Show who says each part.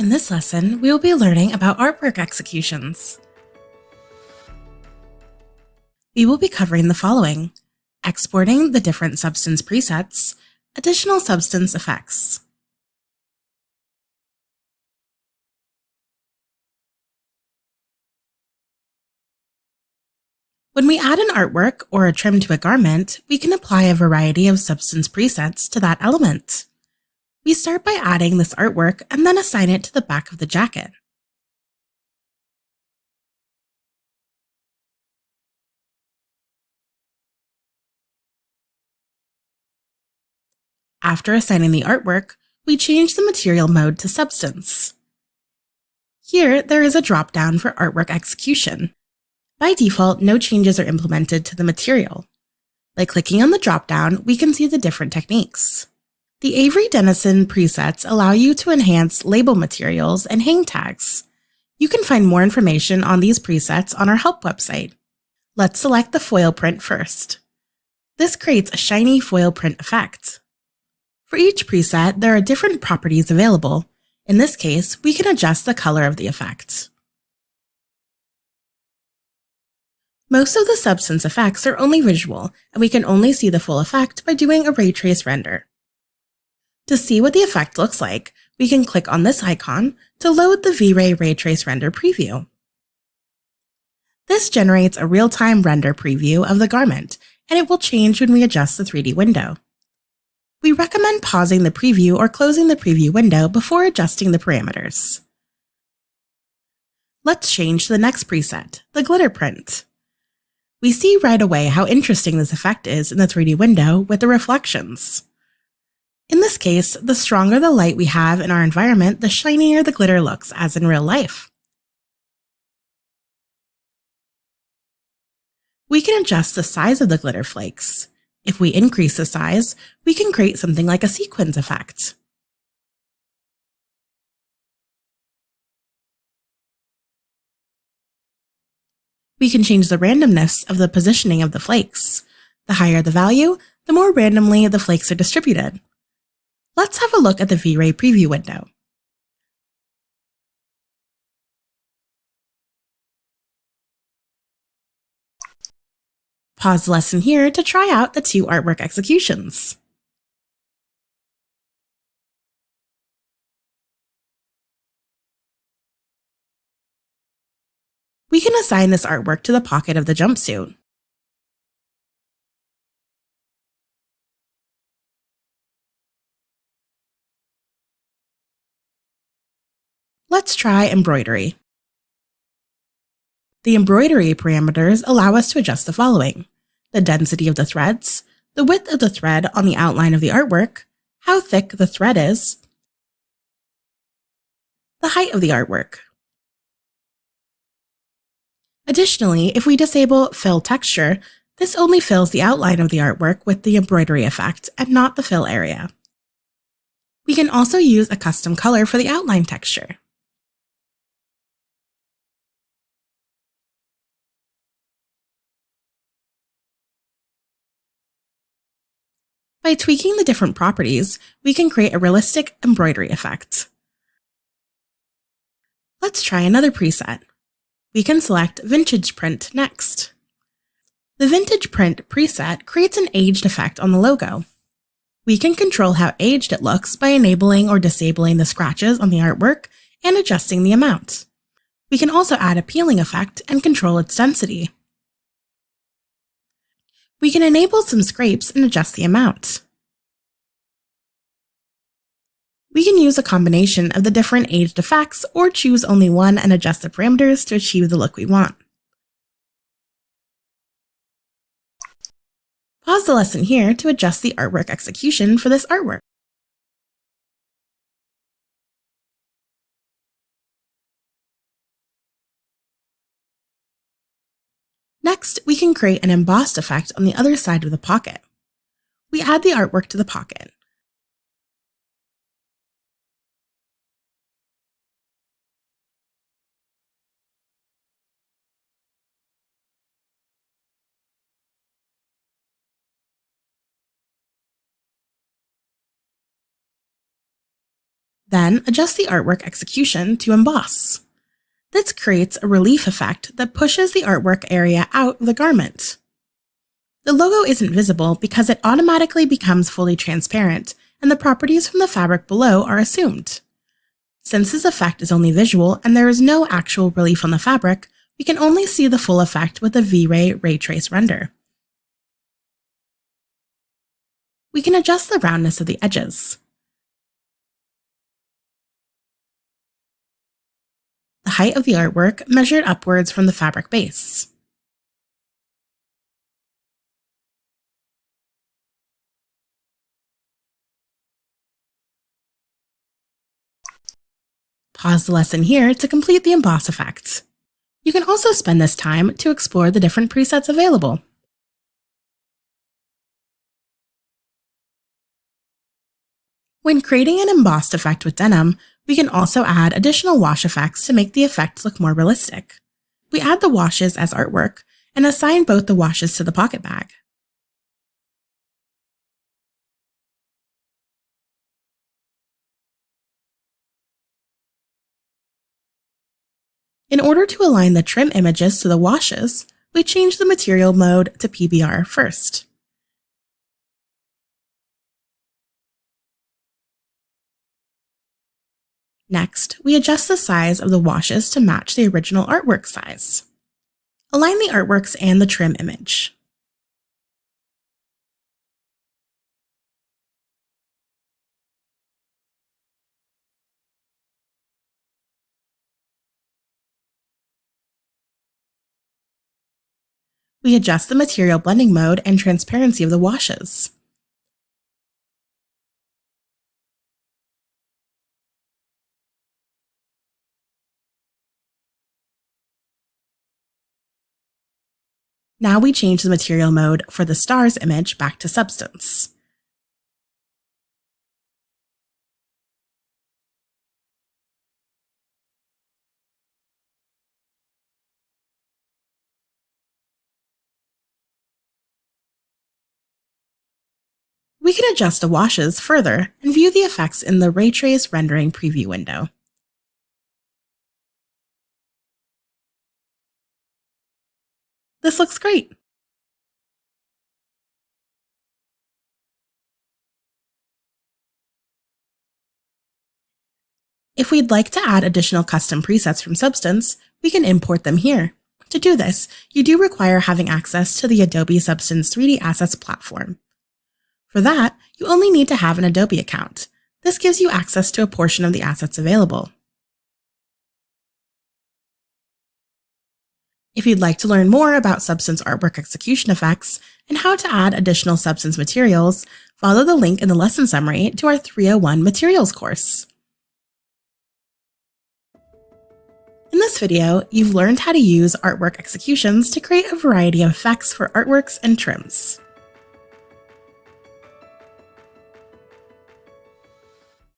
Speaker 1: In this lesson, we will be learning about artwork executions. We will be covering the following: exporting the different substance presets, additional substance effects. When we add an artwork or a trim to a garment, we can apply a variety of substance presets to that element. We start by adding this artwork and then assign it to the back of the jacket. After assigning the artwork, we change the material mode to substance. Here, there is a drop-down for artwork execution. By default, no changes are implemented to the material. By clicking on the drop-down, we can see the different techniques. The Avery Dennison presets allow you to enhance label materials and hang tags. You can find more information on these presets on our help website. Let's select the foil print first. This creates a shiny foil print effect. For each preset, there are different properties available. In this case, we can adjust the color of the effect. Most of the substance effects are only visual, and we can only see the full effect by doing a ray trace render. To see what the effect looks like, we can click on this icon to load the V-Ray Ray Trace Render preview. This generates a real-time render preview of the garment, and it will change when we adjust the 3D window. We recommend pausing the preview or closing the preview window before adjusting the parameters. Let's change to the next preset, the glitter print. We see right away how interesting this effect is in the 3D window with the reflections. In this case, the stronger the light we have in our environment, the shinier the glitter looks, as in real life. We can adjust the size of the glitter flakes. If we increase the size, we can create something like a sequins effect. We can change the randomness of the positioning of the flakes. The higher the value, the more randomly the flakes are distributed. Let's have a look at the V-Ray preview window. Pause the lesson here to try out the two artwork executions. We can assign this artwork to the pocket of the jumpsuit. Let's try embroidery. The embroidery parameters allow us to adjust the following: the density of the threads, the width of the thread on the outline of the artwork, how thick the thread is, the height of the artwork. Additionally, if we disable Fill Texture, this only fills the outline of the artwork with the embroidery effect and not the fill area. We can also use a custom color for the outline texture. By tweaking the different properties, we can create a realistic embroidery effect. Let's try another preset. We can select Vintage Print next. The Vintage Print preset creates an aged effect on the logo. We can control how aged it looks by enabling or disabling the scratches on the artwork and adjusting the amount. We can also add a peeling effect and control its density. We can enable some scrapes and adjust the amount. We can use a combination of the different aged effects or choose only one and adjust the parameters to achieve the look we want. Pause the lesson here to adjust the artwork execution for this artwork. Next, we can create an embossed effect on the other side of the pocket. We add the artwork to the pocket. Then adjust the artwork execution to emboss. This creates a relief effect that pushes the artwork area out of the garment. The logo isn't visible because it automatically becomes fully transparent and the properties from the fabric below are assumed. Since this effect is only visual and there is no actual relief on the fabric, we can only see the full effect with the V-Ray ray trace render. We can adjust the roundness of the edges. The height of the artwork measured upwards from the fabric base. Pause the lesson here to complete the emboss effect. You can also spend this time to explore the different presets available. When creating an embossed effect with denim, we can also add additional wash effects to make the effect look more realistic. We add the washes as artwork and assign both the washes to the pocket bag. In order to align the trim images to the washes, we change the material mode to PBR first. Next, we adjust the size of the washes to match the original artwork size. Align the artworks and the trim image. We adjust the material blending mode and transparency of the washes. Now we change the material mode for the stars image back to substance. We can adjust the washes further and view the effects in the Ray Trace rendering preview window. This looks great! If we'd like to add additional custom presets from Substance, we can import them here. To do this, you do require having access to the Adobe Substance 3D Assets platform. For that, you only need to have an Adobe account. This gives you access to a portion of the assets available. If you'd like to learn more about Substance artwork execution effects and how to add additional Substance materials, follow the link in the lesson summary to our 301 Materials course. In this video, you've learned how to use artwork executions to create a variety of effects for artworks and trims.